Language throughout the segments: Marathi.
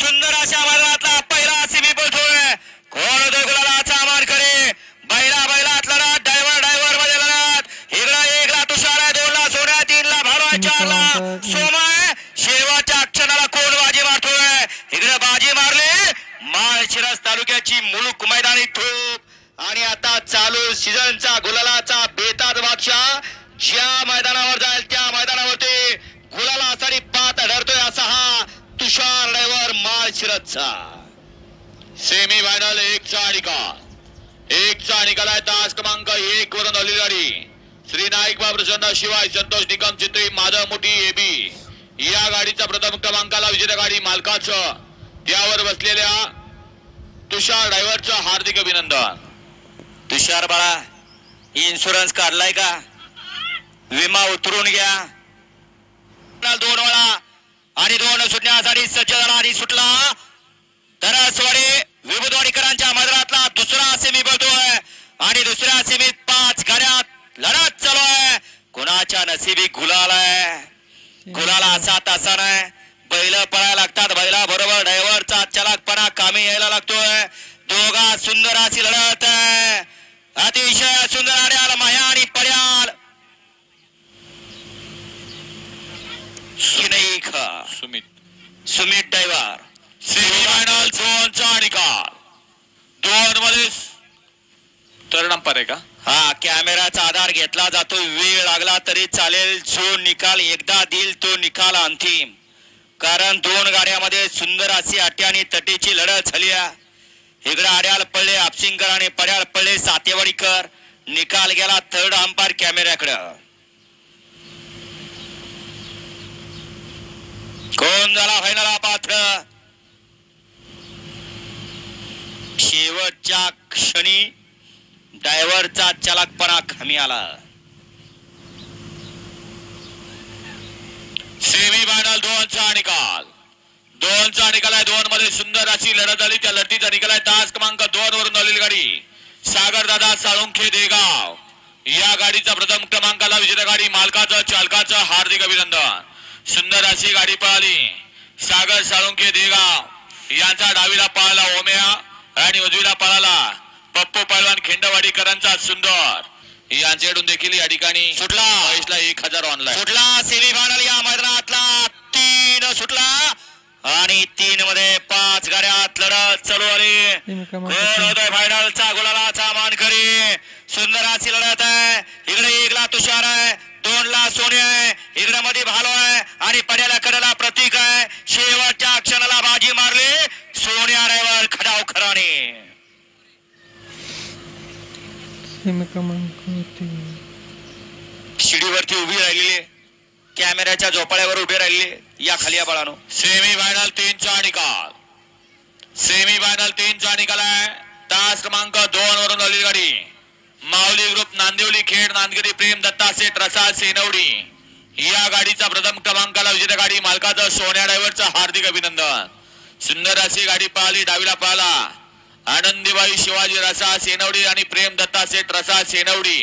सुंदर अशा मैदानातला पहिला सिमी बोलतोय. कोण होतोय गुलालाचा मानकरी. बैलात लढत ड्रायव्हर मध्ये लढत. इकडं 1 ला तुषार आहे, 2 ला सोन्या, 3 ला भारू आहे, 4 ला सोमा. शेवटच्या क्षणाला कोण बाजी मारतोय. इकडे बाजी मारली माळशिरस तालुक्याची मुलूक मैदानी थोप. आणि आता चालू सीझनचा गुलालाचा बेताज बादशाह ज्या मैदानावर जाईल त्या मैदानावरती गुलालासाठी पात धरतोय असा हा तुषार ड्रायव्हर माळशिरसचा. सेमी फायनल 1 चा निकाल आहे. तास क्रमांक 1 वरून आलेली गाडी श्री नाईक बाप्रसन्न शिवाय संतोष निकम चित्री माधव मोठी एबी या गाडीचा प्रथम क्रमांकाला विजेता गाडी मालकाचं त्यावर बसलेल्या तुषार ड्रायव्हरचं हार्दिक अभिनंदन. तुषार बाळा इन्शुरन्स काढलाय का. विमा उतरून घ्या. 2 वेळा आणि 2 सुटण्यासाठी सज्ज झाला आणि सुटला. तरसवाडी विभुदवाडीकरांच्या मैदानातला दुसरा सेमी बोलतोय आणि दुसऱ्या सेमीत 5 गाड्यात लढत चालू आहे. कोणाच्या नशिबी गुलाल आहे. गुलाला असा तासा नाही. बैल पळायला लागतात. बैला बरोबर ड्रायव्हरचा चलाकपणा कामी यायला लागतोय. दोघा सुंदर अशी लढत आहे. अतिशय सुंदर आड्याल माया आणि पड्याल सुमित ड्रायव्हर. सेमी फायनल 2 चा निकाल. 2 मध्ये थर्ड अंपायर आहे का. हा कॅमेराचा आधार घेतला जातो. वेळ लागला तरी चालेल. जो निकाल एकदा देईल तो निकाल अंतिम. कारण 2 गाड्यामध्ये सुंदर अशी अट्यानी तटीची लढत झाली. इकडे आड्याल पडले आपसिंगकर आणि पड्याल पडले सातेवाडीकर. निकाल गेला थर्ड अंपायर कॅमेऱ्याकडे. कोण झाला फायनल पात्र. शेवटच्या क्षणी ड्रायव्हरचा चलाकपणा कमी आला. सेमी फायनल 2 चा निकाल. 2 चा निकाल आहे. 2 मध्ये सुंदर अशी लढत झाली. त्या लढतीचा निकाल आहे. तास क्रमांक 2 वरून आलेली गाडी सागर दादा साळुंखे देगाव या गाडीचा प्रथम क्रमांकाला विजेता गाडी मालकाचं चालकाचं हार्दिक अभिनंदन. सुंदर अशी गाडी पळाली. सागर साळुंखे देगाव यांचा डावीला पळाला ओम्या आणि उजवीला पळाला पप्पू पहलवान खिंडवाडीकरांचा सुंदर. यांच्याकडून देखील या ठिकाणी सुटला. 1000 ऑनलाईन सुटला. सेमी फायनल या मैदानातला 3 सुटला आणि 3 मध्ये 5 गाड्यात लढत चालू आली. कोण होतोय फायनलचा गुलालाचा मानकरी. सुंदर अशी लढत आहे. इकडे 1 ला तुषार आहे, 2 ला सोने आहे, इकडे मध्ये भालो आहे आणि पड्याला कडेला प्रतीक आहे. शेवटच्या क्षणाला बाजी मारली सोन्या ड्रायव्हर खडाव खराने. शिडीवरती उभी राहिलेली कॅमेऱ्याच्या झोपाळ्यावर उभे राहिले या खाली बाळानो. सेमी फायनल 3 चा निकाल. सेमी फायनल 3 चा निकाल आहे. तास क्रमांक 2 वरून आलेली गाडी माऊली ग्रुप नांदिवली खेड नांदगिरी प्रेम दत्ता सेठ रसाळ सेनवडी या गाडीचा प्रथम क्रमांकाला विजेता गाडी मालकाचं सोन्या ड्रायव्हरचं हार्दिक अभिनंदन. सुंदर अशी गाडी पळाली. डावीला पळाला आनंदीबाई शिवाजी रसाळ सेनवडी आणि प्रेम दत्ता सेठ रसाळ सेनवडी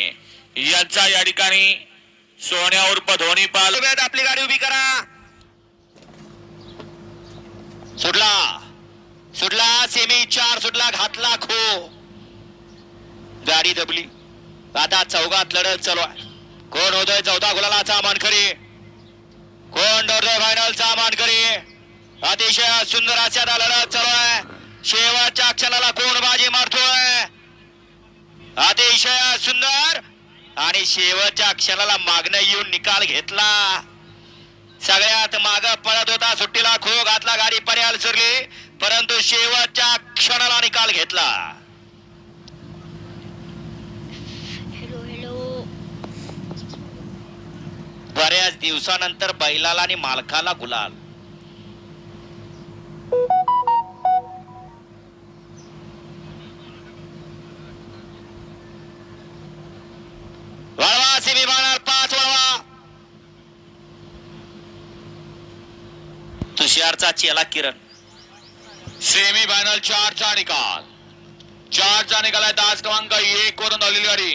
यांचा या ठिकाणी सोन्या उर्फ धोनी पाल. आपली गाडी उभी करा. सुटला सेमी 4 सुटला. घातला खो. गाडी दबली. आता 4घात लढत चालू आहे. कोण होतोय 14 गुलालाचा मानकरी. कोण ठरतोय फायनलचा मानकरी. अतिशय सुंदर अशा लढत चालू आहे. शेवटच्या क्षणाला कोण बाजी मारतोय. अतिशय सुंदर आणि शेवटच्या क्षणाला मागणं येऊन निकाल घेतला. सगळ्यात माग पळत होता. सुट्टीला खो घातला. गाडी पर्याल सरली परंतु शेवटच्या क्षणाला निकाल घेतला. बऱ्याच दिवसानंतर बैलाला आणि मालकाला गुलाल. वळवा सेमी फायनल 5 वळवा. तुषारचा चेला किरण. सेमी फायनल 4 चा निकाल. 4 चा निकाल आहे. तास क्रमांक 1 वरून आलेली गाडी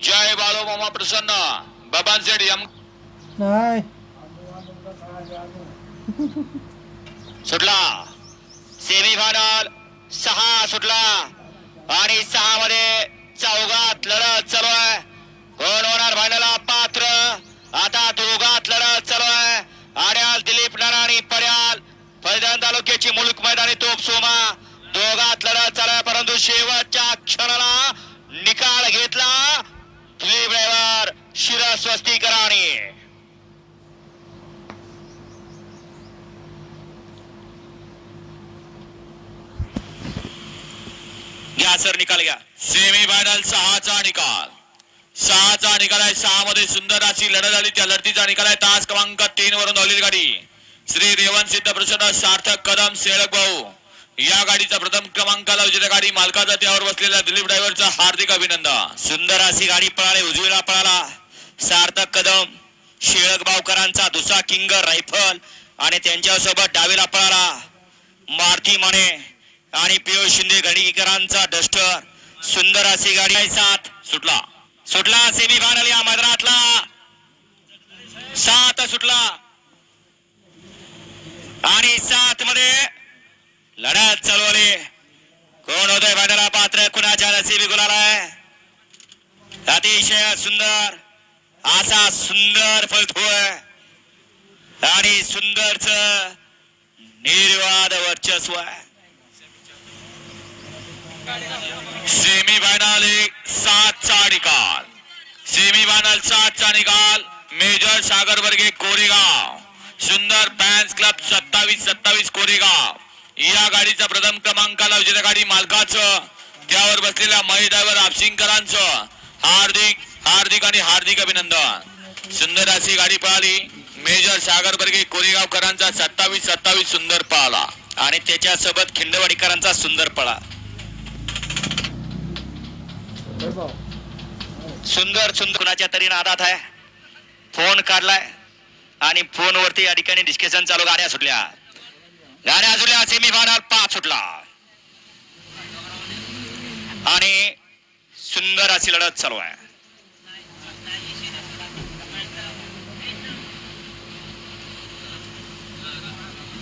जय बाळू मामा प्रसन्न बबन सेठ यम सुटला. सेमीफायनल 6 सुटला आणि 6 मध्ये चौघात लढत चालू आहे. कोण होणार फायनलला पात्र? आता दोघात लढत चालू आहे. आड्याल दिलीप नारायणी पड्याल फलटण तालुक्याची मुलूक मैदानी तोप सोमा दोघात लढत चालू आहे. परंतु शेवटच्या क्षणाला निकाल घेतला दिलीप ड्रायव्हर शिरस्वस्तीकरांनी. घ्या सर निकाल घ्या. सेमीफायनल 6चा निकाल. 6चा निकाल आहे. 6 मध्ये सुंदर अशी लढत झाली. त्या लढतीचा निकाल आहे तास क्रमांक 3 वरून धावलेली गाडी श्री रेवण सिद्ध प्रसन्न सार्थक कदम सेळक भाऊ या गाडीचा प्रथम क्रमांकाला विजेता गाडी मालकाचा त्यावर बसलेल्या दिलीप ड्रायव्हरचा हार्दिक अभिनंदन. सुंदर अशी गाडी पळाली. उजवीला पळाला सार्थक कदम शेळक भाऊकरांचा दुसरा किंग रायफल आणि त्यांच्यासोबत डावीला पळाला मारुती माने आणि पियुष शिंदे गणिकरांचा डस्टर. सुंदर अशी गाडी आहे. 7 सुटला सेमीफायनल या मैदानातला 7 सुटला आणि 7 मध्ये लढत चालवली. कोण होतंय फायनलला पात्र? कुणाच्या नशिबी गुलाल आहे? अतिशय सुंदर असा सुंदर फलतोय आणि सुंदरच निर्वाद वर्चस्व आहे. सेमीफायनल 7चा निकाल. सेमीफायनल 7चा निकाल मेजर सागर वर्गे कोरेगाव सुंदर फॅन्स क्लब 27 कोरेगाव या गाडीचा प्रथम क्रमांकाला विजेता गाडी मालकाचं त्यावर बसलेल्या महेश ड्रायव्हर आपशिंकरांचं हार्दिक अभिनंदन. सुंदर अशी गाडी पळाली. मेजर सागर वर्गे कोरेगावकरांचा 27 सुंदर पळाला आणि त्याच्यासोबत खिंडवाडीकरांचा सुंदर पळा. सुंदर कुणाच्या तरी नादात आहे. फोन काढलाय आणि फोनवरती या ठिकाणी डिस्कशन चालू. गाड्या सुटल्या सेमीफायनल 5 सुटला आणि सुंदर अशी लढत चालू आहे.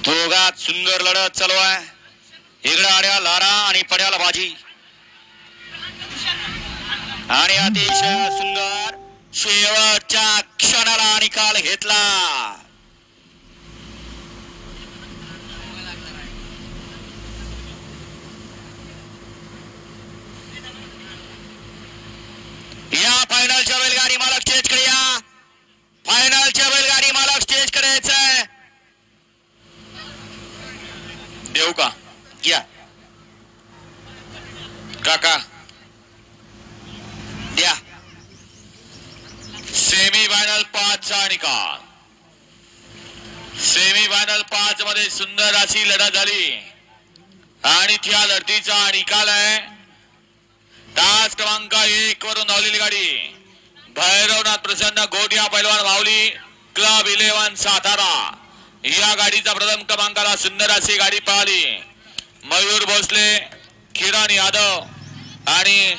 दोघात सुंदर लढत चालू आहे. इकडे आड्या लारा आणि पड्याला बाजी आणि अतिशय सुंदर शेवटच्या क्षणाला निकाल घेतला. या फायनलच्या बैलगाडी मालक स्टेजकडे या. फायनलच्या बैलगाडी मालक स्टेजकडे यायचंय. देऊ का या काका? द्या. सेमीफायनल 5चा निकाल. सेमीफायनल 5 मध्ये सुंदर अशी लढत झाली आणि त्या लढतीचा निकाल आहे तास क्रमांक 1 वरून धावलेली गाडी भैरवनाथ प्रसन्न गोटिया पैलवान माऊली क्लब 11 सातारा या गाडीचा प्रथम क्रमांकाला सुंदर अशी गाडी पळाली. मयूर भोसले, किरण यादव आणि